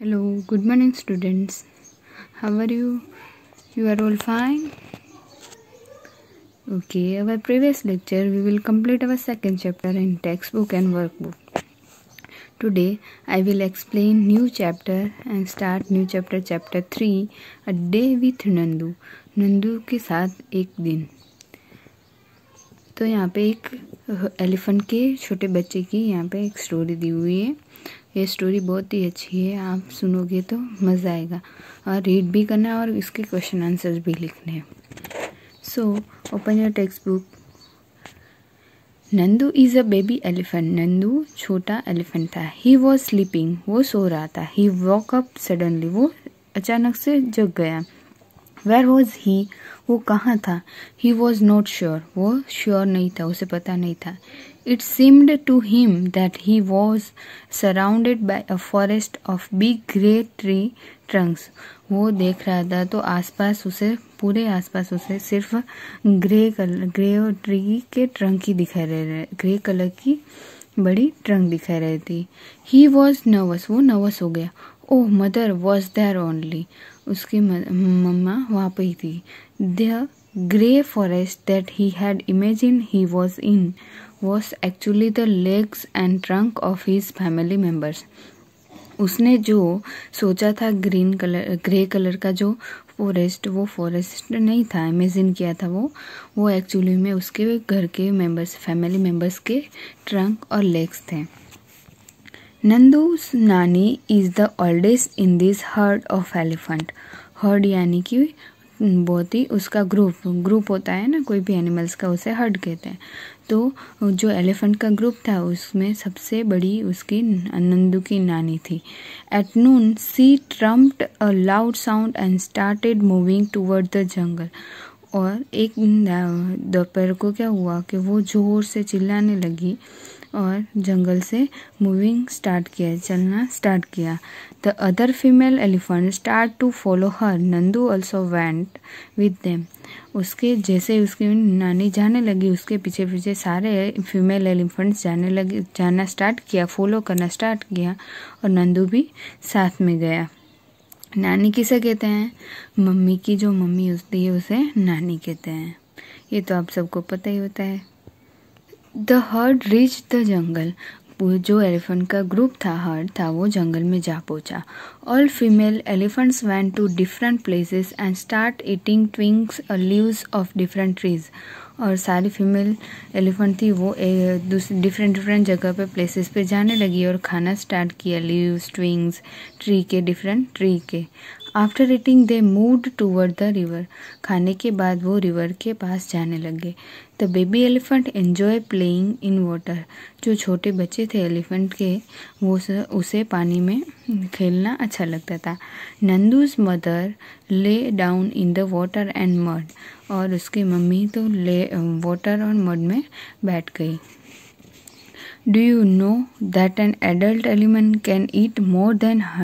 Hello, good morning, students. How are you? You are all fine? Okay, our previous lecture we will complete our second chapter in textbook and workbook. Today I will explain new chapter and start new chapter, chapter 3, A Day with Nandu. Nandu के साथ एक दिन. तो यहाँ पे एक elephant के छोटे बच्चे की यहाँ पे एक स्टोरी दी हुई है. ये स्टोरी बहुत ही अच्छी है, आप सुनोगे तो मज़ा आएगा और रीड भी करना है और इसके क्वेश्चन आंसर्स भी लिखने हैं. So open your textbook. Nandu is a baby elephant. Nandu छोटा एलिफेंट था. He was sleeping. वो सो रहा था. He woke up suddenly. वो अचानक से जग गया. Where was he. वो कहाँ था. He was not sure. वो श्योर नहीं था, उसे पता नहीं था. It seemed to him that he was surrounded by a forest of big grey tree trunks. वो देख रहा था तो आसपास उसे पूरे आसपास उसे सिर्फ ग्रे ट्री के ट्रंक ही दिखाई रहे. ग्रे कलर की बड़ी ट्रंक दिखाई रही थी. He was nervous. वो नर्वस हो गया. ओह मदर वॉज देयर ओनली. उसकी मम्मा वहाँ पे ही थी. The grey forest that he had imagine he was in was actually the legs and trunk of his family members. उसने जो सोचा था ग्रे कलर का जो फॉरेस्ट, वो फॉरेस्ट नहीं था, इमेजिन किया था वो एक्चुअली में उसके घर के मेंबर्स, फैमिली मेंबर्स के ट्रंक और लेग्स थे. नंदूस नानी is the oldest in this heard of elephant. Heard यानी कि बहुत ही उसका ग्रुप होता है ना, कोई भी एनिमल्स का, उसे हर्ड कहते हैं. तो जो एलिफेंट का ग्रुप था उसमें सबसे बड़ी उसकी नंदू की नानी थी. At noon she trumped a loud sound and started moving toward the jungle. और एक दोपहर को क्या हुआ कि वो जोर से चिल्लाने लगी और जंगल से मूविंग स्टार्ट किया, चलना स्टार्ट किया. The other female elephant start to follow her. Nandu also went with them. उसके जैसे उसकी नानी जाने लगी, उसके पीछे पीछे सारे फीमेल एलिफेंट्स जाना स्टार्ट किया, फॉलो करना स्टार्ट किया और नंदू भी साथ में गया. नानी किसे कहते हैं? मम्मी की जो मम्मी होती है उसे नानी कहते हैं. ये तो आप सबको पता ही होता है. The heard reach the jungle. जो एलिफेंट का ग्रुप था, हर्ड था, वो जंगल में जा पहुंचा. All female elephants went to different places and start eating twigs और लीव्स ऑफ डिफरेंट ट्रीज. और सारी फीमेल एलिफेंट थी वो डिफरेंट जगह पे प्लेसेस पे जाने लगी और खाना स्टार्ट किया, लीव्स, ट्विंग्स, डिफरेंट ट्री के. After eating they moved toward the river. खाने के बाद वो रिवर के पास जाने लगे. The baby elephant enjoy playing in water. जो छोटे बच्चे थे एलिफेंट के, वो उसे पानी में खेलना अच्छा लगता था. Nandu's mother lay down in the water and mud. और उसकी मम्मी तो वाटर और मड में बैठ गई. Do you know that an adult elephant can eat more than